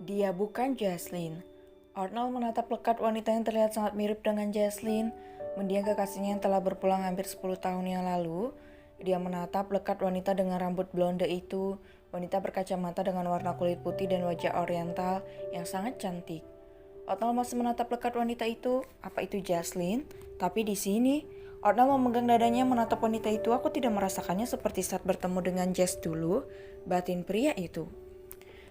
Dia bukan Jaslyn. Arnold menatap lekat wanita yang terlihat sangat mirip dengan Jaslyn, mendiang kekasihnya yang telah berpulang hampir 10 tahun yang lalu. Dia menatap lekat wanita dengan rambut blonde itu, wanita berkacamata dengan warna kulit putih dan wajah oriental yang sangat cantik. Arnold masih menatap lekat wanita itu. Apa itu Jaslyn? Tapi di sini, Arnold memegang dadanya menatap wanita itu. Aku tidak merasakannya seperti saat bertemu dengan Jess dulu, batin pria itu.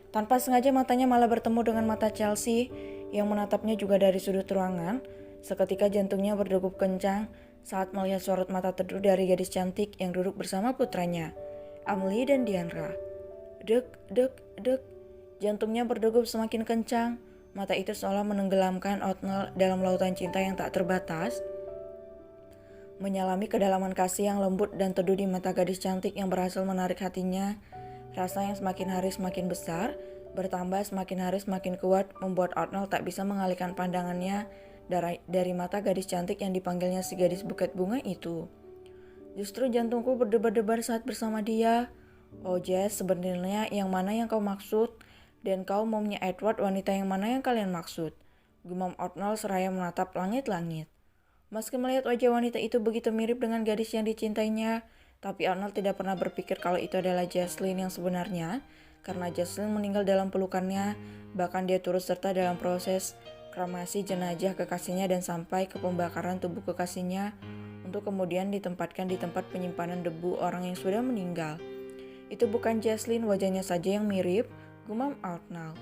Tanpa sengaja matanya malah bertemu dengan mata Chelsea yang menatapnya juga dari sudut ruangan. Seketika jantungnya berdegup kencang saat melihat sorot mata teduh dari gadis cantik yang duduk bersama putranya, Amelie dan Diandra. Dek, dek, dek. Jantungnya berdegup semakin kencang. Mata itu seolah menenggelamkan Arnold dalam lautan cinta yang tak terbatas. Menyelami kedalaman kasih yang lembut dan teduh di mata gadis cantik yang berhasil menarik hatinya. Rasa yang semakin hari semakin besar, bertambah semakin hari semakin kuat, membuat Arnold tak bisa mengalihkan pandangannya dari mata gadis cantik yang dipanggilnya si gadis buket bunga itu. Justru jantungku berdebar-debar saat bersama dia. Oh Jess, sebenarnya yang mana yang kau maksud? Dan kau momnya Edward, wanita yang mana yang kalian maksud? Gumam Arnold seraya menatap langit-langit. Meski melihat wajah wanita itu begitu mirip dengan gadis yang dicintainya, tapi Arnold tidak pernah berpikir kalau itu adalah Jaslyn yang sebenarnya, karena Jaslyn meninggal dalam pelukannya, bahkan dia turut serta dalam proses kremasi jenazah kekasihnya dan sampai ke pembakaran tubuh kekasihnya untuk kemudian ditempatkan di tempat penyimpanan debu orang yang sudah meninggal. Itu bukan Jaslyn, wajahnya saja yang mirip, gumam Arnold.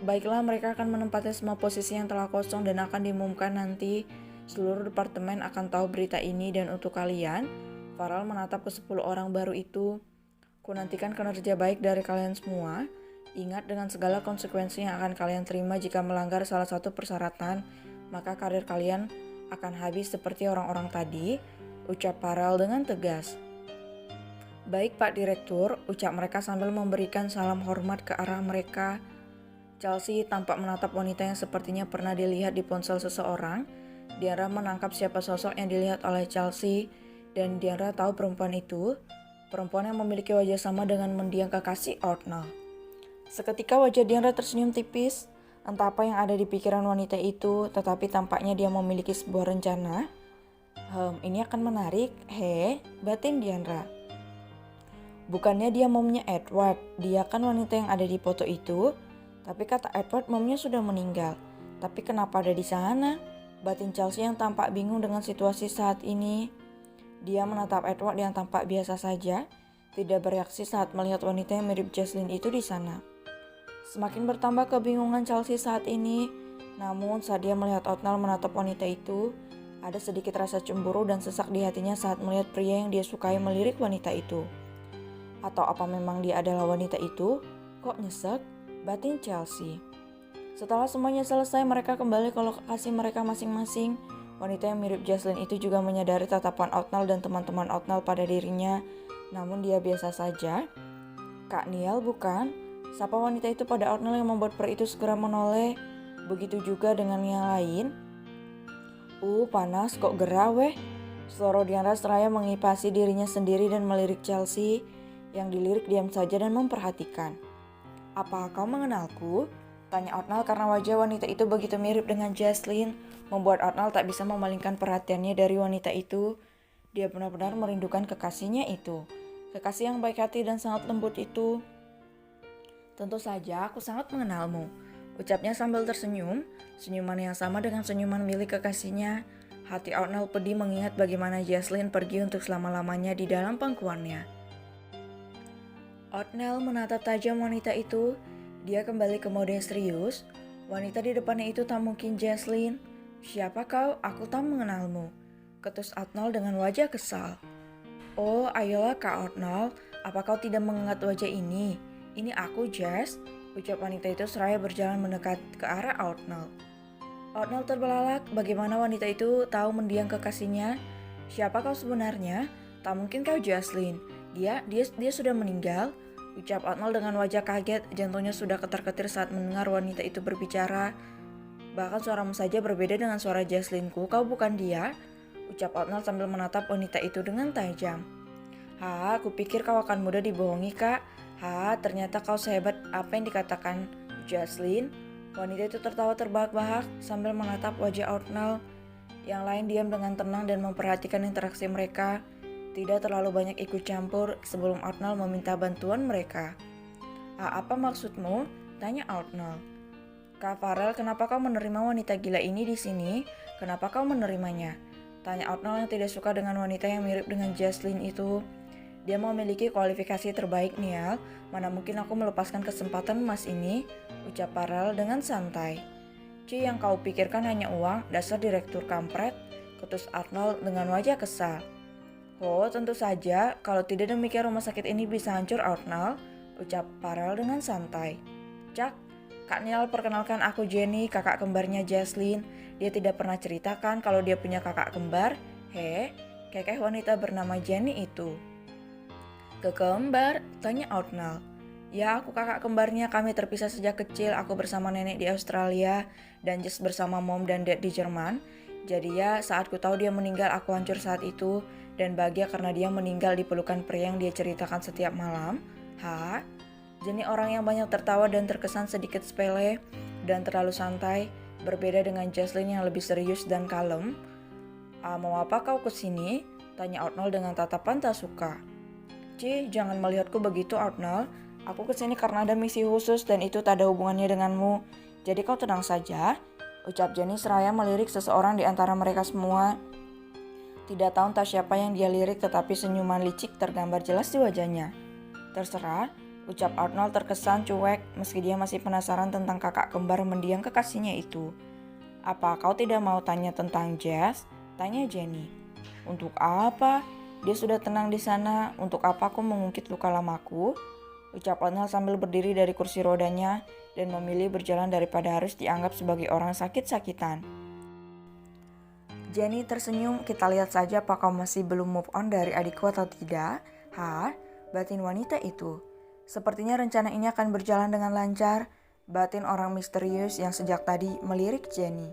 Baiklah, mereka akan menempati semua posisi yang telah kosong dan akan diumumkan nanti. Seluruh departemen akan tahu berita ini dan untuk kalian, Farrell menatap ke 10 orang baru itu. Ku nantikan kinerja baik dari kalian semua. Ingat dengan segala konsekuensi yang akan kalian terima jika melanggar salah satu persyaratan, maka karir kalian akan habis seperti orang-orang tadi, ucap Farrell dengan tegas. Baik Pak Direktur, ucap mereka sambil memberikan salam hormat ke arah mereka. Chelsea tampak menatap wanita yang sepertinya pernah dilihat di ponsel seseorang. Diandra menangkap siapa sosok yang dilihat oleh Chelsea. Dan Diandra tahu perempuan itu, perempuan yang memiliki wajah sama dengan mendiang kekasih Arnold. Seketika wajah Diandra tersenyum tipis, entah apa yang ada di pikiran wanita itu, tetapi tampaknya dia memiliki sebuah rencana. Ini akan menarik, batin Diandra. Bukannya dia momnya Edward, dia kan wanita yang ada di foto itu, tapi kata Edward momnya sudah meninggal. Tapi kenapa ada di sana? Batin Chelsea yang tampak bingung dengan situasi saat ini. Dia menatap Edward yang tampak biasa saja, tidak bereaksi saat melihat wanita yang mirip Jaslyn itu di sana. Semakin bertambah kebingungan Chelsea saat ini, namun saat dia melihat Arnold menatap wanita itu, ada sedikit rasa cemburu dan sesak di hatinya saat melihat pria yang dia sukai melirik wanita itu. Atau apa memang dia adalah wanita itu? Kok nyesek? Batin Chelsea. Setelah semuanya selesai, mereka kembali ke lokasi mereka masing-masing. Wanita yang mirip Jaslyn itu juga menyadari tatapan Arnold dan teman-teman Arnold pada dirinya, namun dia biasa saja. Kak Niall bukan? Sapa wanita itu pada Arnold yang membuat pria itu segera menoleh. Begitu juga dengan yang lain. Panas kok gerah weh. Suara Diandra seraya mengipasi dirinya sendiri dan melirik Chelsea, yang dilirik diam saja dan memperhatikan. Apa kau mengenalku? Tanya Arnold karena wajah wanita itu begitu mirip dengan Jaslyn, membuat Arnold tak bisa memalingkan perhatiannya dari wanita itu. Dia benar-benar merindukan kekasihnya itu, kekasih yang baik hati dan sangat lembut itu. Tentu saja aku sangat mengenalmu, ucapnya sambil tersenyum, senyuman yang sama dengan senyuman milik kekasihnya. Hati Arnold pedih mengingat bagaimana Jaslyn pergi untuk selama-lamanya di dalam pangkuannya. Arnold menatap tajam wanita itu. Dia kembali ke mode serius. Wanita di depannya itu tak mungkin Jaslyn. Siapa kau? Aku tak mengenalmu, ketus Arnold dengan wajah kesal. Oh, ayolah Kak Arnold, apa kau tidak mengingat wajah ini? Ini aku, Jess, ucap wanita itu seraya berjalan mendekat ke arah Arnold. Arnold terbelalak, bagaimana wanita itu tahu mendiang kekasihnya? Siapa kau sebenarnya? Tak mungkin kau Jocelyn. Dia sudah meninggal, ucap Arnold dengan wajah kaget. Jantungnya sudah ketar-ketir saat mendengar wanita itu berbicara. Bahkan suaramu saja berbeda dengan suara Jocelynku. Kau bukan dia? Ucap Arnold sambil menatap wanita itu dengan tajam. Aku pikir kau akan mudah dibohongi, Kak. Ternyata kau sehebat apa yang dikatakan Jocelyn. Wanita itu tertawa terbahak-bahak sambil menatap wajah Arnold. Yang lain diam dengan tenang dan memperhatikan interaksi mereka. Tidak terlalu banyak ikut campur sebelum Arnold meminta bantuan mereka. Apa maksudmu? Tanya Arnold. Kak Farel, kenapa kau menerima wanita gila ini di sini? Kenapa kau menerimanya? Tanya Arnold yang tidak suka dengan wanita yang mirip dengan Jocelyn itu. Dia memiliki kualifikasi terbaik, Niall. Mana mungkin aku melepaskan kesempatan emas ini? Ucap Farel dengan santai. Yang kau pikirkan hanya uang, dasar direktur kampret? Ketus Arnold dengan wajah kesal. Tentu saja, kalau tidak demikian rumah sakit ini bisa hancur, Arnold. Ucap Farel dengan santai. Kak Niall, perkenalkan aku Jenny, kakak kembarnya Jocelyn. Dia tidak pernah ceritakan kalau dia punya kakak kembar. Kekeh wanita bernama Jenny itu. Kekembar? Tanya Arnold. Ya, aku kakak kembarnya. Kami terpisah sejak kecil. Aku bersama nenek di Australia dan Jess bersama mom dan dad di Jerman. Jadi ya, saat ku tahu dia meninggal, aku hancur saat itu dan bahagia karena dia meninggal di pelukan pria yang dia ceritakan setiap malam. Jenny orang yang banyak tertawa dan terkesan sedikit sepele dan terlalu santai, berbeda dengan Jocelyn yang lebih serius dan kalem. Mau apa kau kesini? Tanya Arnold dengan tatapan tak suka. Jangan melihatku begitu, Arnold. Aku kesini karena ada misi khusus dan itu tak ada hubungannya denganmu. Jadi kau tenang saja, ucap Jenny seraya melirik seseorang di antara mereka semua. Tidak tahu entah siapa yang dia lirik, tetapi senyuman licik tergambar jelas di wajahnya. Terserah, ucap Arnold terkesan cuek meski dia masih penasaran tentang kakak kembar mendiang kekasihnya itu. Apa kau tidak mau tanya tentang Jess? Tanya Jenny. Untuk apa? Dia sudah tenang di sana. Untuk apa aku mengungkit luka lamaku? Ucap Arnold sambil berdiri dari kursi rodanya dan memilih berjalan daripada harus dianggap sebagai orang sakit-sakitan. Jenny tersenyum. Kita lihat saja apakah masih belum move on dari adikku atau tidak. Batin wanita itu. Sepertinya rencana ini akan berjalan dengan lancar, batin orang misterius yang sejak tadi melirik Jenny.